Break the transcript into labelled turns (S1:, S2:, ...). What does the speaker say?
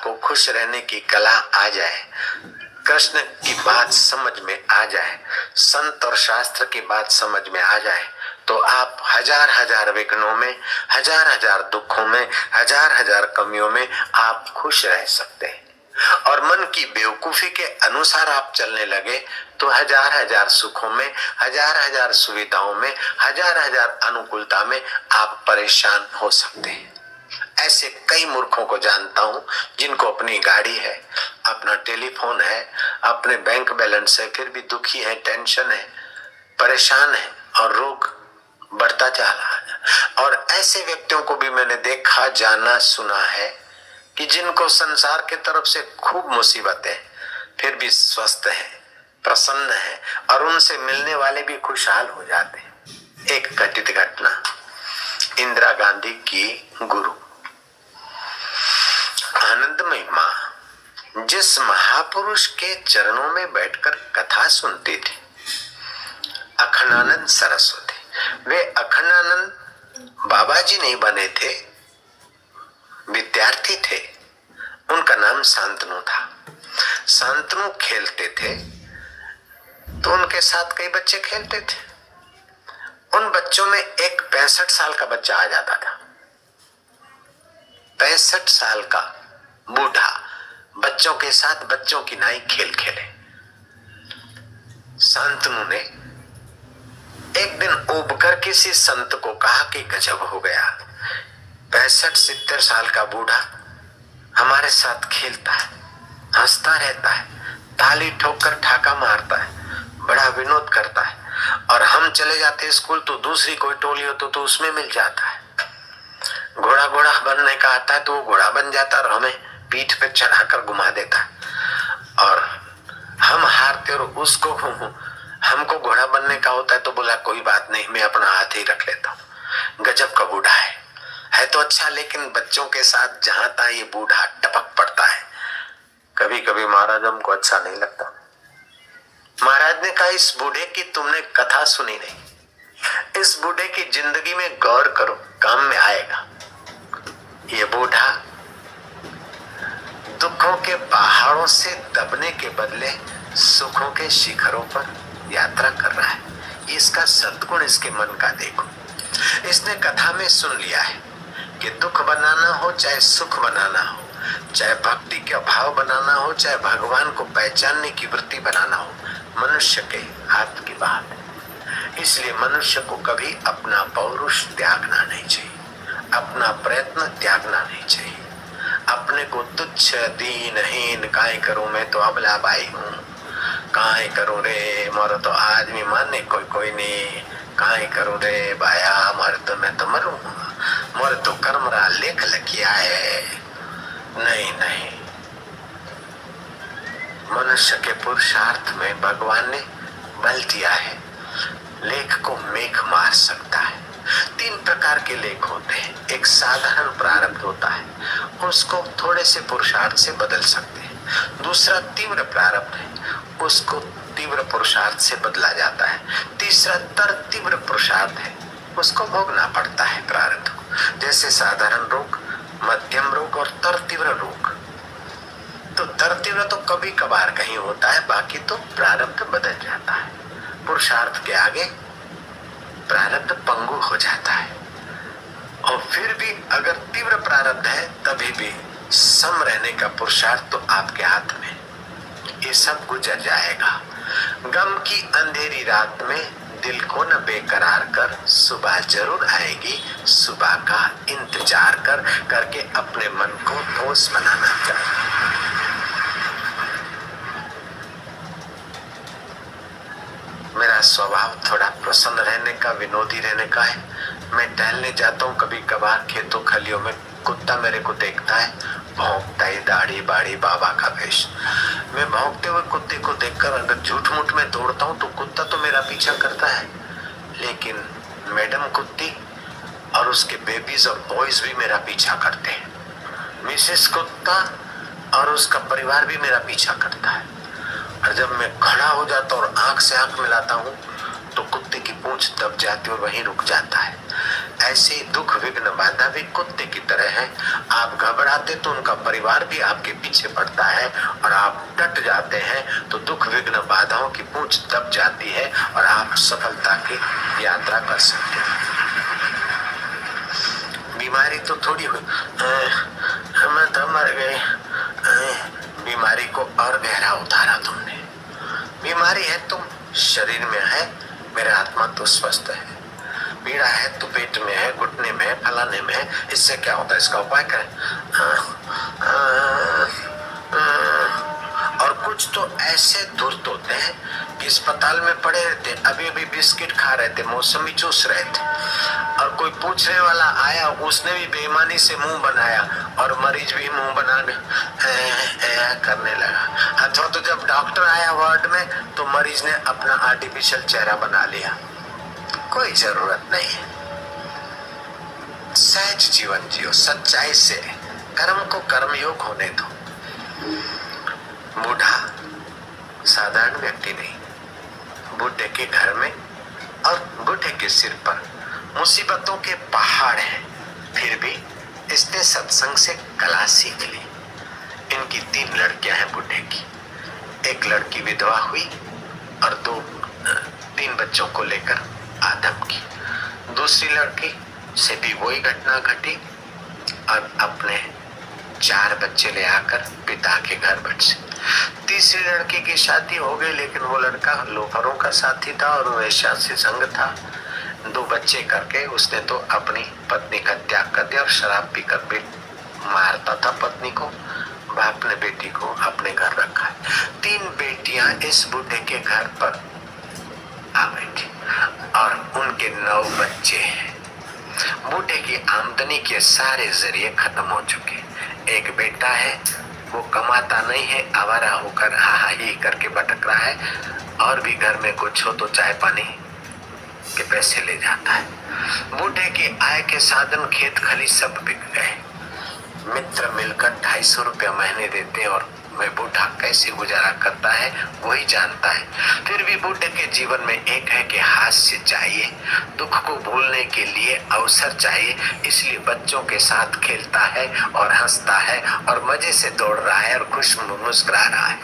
S1: आपको खुश रहने की कला आ जाए, कृष्ण की बात समझ में आ जाए, संत और शास्त्र की बात समझ में आ जाए, तो आप हजार हजार विघ्नों में, हजार हजार दुखों में, हजार हजार कमियों में आप खुश रह सकते हैं। और मन की बेवकूफी के अनुसार आप चलने लगे तो हजार हजार सुखों में, हजार हजार सुविधाओं में, हजार हजार अनुकूलता में आप परेशान हो सकते हैं। ऐसे कई मूर्खों को जानता हूं जिनको अपनी गाड़ी है, अपना टेलीफोन है, अपने बैंक बैलेंस है, फिर भी दुखी है, टेंशन है, परेशान है और रोग बढ़ता जा रहा है। और ऐसे व्यक्तियों को भी मैंने देखा, जाना, सुना है कि जिनको संसार के तरफ से खूब मुसीबतें, फिर भी स्वस्थ है, प्रसन्न है और उनसे मिलने वाले भी खुशहाल हो जाते हैं। एक घटित घटना, इंदिरा गांधी की गुरु आनंदमयी मां जिस महापुरुष के चरणों में बैठकर कथा सुनती थी, अखंडानंद सरस्वती, वे अखंडानंद बाबा जी नहीं बने थे, विद्यार्थी थे। उनका नाम शांतनु था। शांतनु खेलते थे तो उनके साथ कई बच्चे खेलते थे। उन बच्चों में एक 65 साल का बच्चा आ जाता था। 65 साल का बूढ़ा बच्चों के साथ बच्चों की नाई खेल खेले। शांतनु ने एक दिन उबकर किसी संत को कहा कि गजब हो गया, 65-70 साल का बूढ़ा हमारे साथ खेलता है, हंसता रहता है, ताली ठोककर ठाका मारता है, बड़ा विनोद करता है, और हम चले जाते स्कूल तो दूसरी कोई टोली हो तो उसमें मिल जाता है। घोड़ा घोड़ा बनने का आता है तो वो घोड़ा बन जाता है और हमें पीठ पे चढ़ाकर घुमा देता है, और हम हारते और उसको हमको घोड़ा बनने का होता है तो बोला कोई बात नहीं, मैं अपना हाथ ही रख लेता हूँ। गजब का बूढ़ा है तो अच्छा, लेकिन बच्चों के साथ जहां तक ये बूढ़ा टपक पड़ता है। कभी कभी महाराज हमको अच्छा नहीं लगता। महाराज ने कहा इस बूढ़े की तुमने कथा सुनी नहीं, इस बूढ़े की जिंदगी में गौर करो, काम में आएगा। ये बूढ़ा दुखों के पहाड़ों से दबने के बदले सुखों के शिखरों पर यात्रा कर रहा है। इसका सद्गुण इसके मन का देखो। इसने कथा में सुन लिया है कि दुख बनाना हो चाहे सुख बनाना हो, चाहे भक्ति का भाव बनाना हो चाहे भगवान को पहचानने की वृत्ति बनाना हो, मनुष्य के हाथ की बात है। इसलिए मनुष्य को कभी अपना पौरुष त्यागना नहीं चाहिए, अपना प्रयत्न त्यागना नहीं चाहिए। अपने को तुच्छ दीनहीन काहे करूं, मैं तो अबला बाई हूँ, काहे करूं रे, मोर तो आदमी माने कोई नहीं, काहे करूं रे बाया, मोर तो मैं तो मरूं, मोर तो कर्मरा लेख लकिया है। नहीं, मनुष्य के पुरुषार्थ में भगवान ने बल दिया है, लेख को मेघ मार सकता है। 3 प्रकार के लेख होते हैं। एक साधारण प्रारब्ध होता है, उसको थोड़े से पुरुषार्थ से बदल सकते हैं। दूसरा तीव्र प्रारब्ध है, उसको तीव्र पुरुषार्थ से बदला जाता है। तीसरा तर तीव्र पुरुषार्थ है, उसको भोगना पड़ता है प्रारब्ध को। जैसे साधारण रोग, मध्यम रोग और तर तीव्र रोग। तो तर तीव्र तो कभी कभार कहीं होता है, बाकी तो प्रारब्ध बदल जाता है। पुरुषार्थ के आगे प्रारब्ध पंगु हो जाता है। और फिर भी अगर तीव्र प्रारब्ध है तभी भी सम रहने का पुरुषार्थ तो आपके हाथ में। ये सब गुजर जाएगा। गम की अंधेरी रात में दिल को न बेकरार कर, सुबह जरूर आएगी, सुबह का इंतजार करके अपने मन को ठोस बनाना चाहिए। मेरा स्वभाव थोड़ा प्रसन्न रहने का, विनोदी रहने का है। मैं टहलने जाता हूँ कभी कभार खेतों खलियों में, कुत्ता मेरे को देखता है, भौंकता है, दाढ़ी बाड़ी बाबा का वेश। मैं भौंकते हुए कुत्ते को देखकर अगर झूठ मूठ में दौड़ता हूँ तो कुत्ता तो मेरा पीछा करता है, लेकिन मैडम कुत्ती और उसके बेबीज और बॉयज भी मेरा पीछा करते हैं। मिसेस कुत्ता और उसका परिवार भी मेरा पीछा करता है। और जब मैं खड़ा हो जाता हूँ और आंख से आंख मिलाता हूँ तो कुत्ते की पूंछ दब जाती और वहीं रुक जाता है। ऐसे ही दुख विघ्न बाधा भी कुत्ते की तरह है। आप घबराते तो उनका परिवार भी आपके पीछे पड़ता है, और आप डट जाते हैं तो दुख विघ्न बाधाओं की पूंछ दब जाती है और आप सफलता की यात्रा कर सकते हैं। बीमारी तो थोड़ी हुई, मैं तो मर गई, बीमारी को और गहरा उतारा तुमने। बीमारी है तुम शरीर में है, मेरा आत्मा तो स्वस्थ है। पीड़ा है तो पेट में है, घुटने में है, फलाने में है, इससे क्या होता है, इसका उपाय करें। और कुछ तो ऐसे धूर्त होते हैं कि अस्पताल में पड़े रहते, अभी अभी बिस्किट खा रहे थे, मौसमी चूस रहे थे, और कोई पूछने वाला आया, उसने भी बेईमानी से मुंह बनाया और मरीज भी मुंह बना करने लगा। अथवा तो जब डॉक्टर आया वार्ड में तो मरीज ने अपना आर्टिफिशियल चेहरा बना लिया। कोई जरूरत नहीं है, सहज जीवन जियो, सच्चाई से कर्म को कर्मयोग होने दो। बूढ़ा साधारण व्यक्ति नहीं, बूढ़े के घर में और बूढ़े के सिर पर मुसीबतों के पहाड़ हैं, फिर भी इसने सत्संग से कला सीख ली। इनकी 3 लड़कियां हैं बूढ़े की, एक लड़की विधवा हुई और 3 बच्चों को लेकर आदम की। दूसरी लड़की से भी वही घटना घटी और अपने 4 बच्चे ले आकर पिता के घर बसे। तीसरी लड़की की शादी हो गई, लेकिन वो लड़का लोफरों का साथी था और वेश्या से संग था। 2 बच्चे करके उसने तो अपनी पत्नी का त्याग कर दिया और शराब पीकर भी मारता था पत्नी को। बाप ने बेटी को अपने घर रखा है। 3 बेटियां इस बूढ़े के घर पर आ बैठी और उनके 9 बच्चे हैं। बूढ़े की आमदनी के सारे जरिए खत्म हो चुके। एक बेटा है, वो कमाता नहीं है, आवारा होकर हा ही करके भटक रहा है, और भी घर में कुछ हो तो चाय पानी के पैसे ले जाता है। बूढ़े की आय के साधन खेत खली सब बिक गए। मित्र मिलकर 250 रुपया महीने देते, और वह बूढ़ा कैसे गुजारा करता है वही जानता है। फिर भी बूढ़े के जीवन में एक है कि हास्य चाहिए, दुख को भूलने के लिए अवसर चाहिए, इसलिए बच्चों के साथ खेलता है और हंसता है और मजे से दौड़ रहा है और खुश मुस्कुरा रहा है।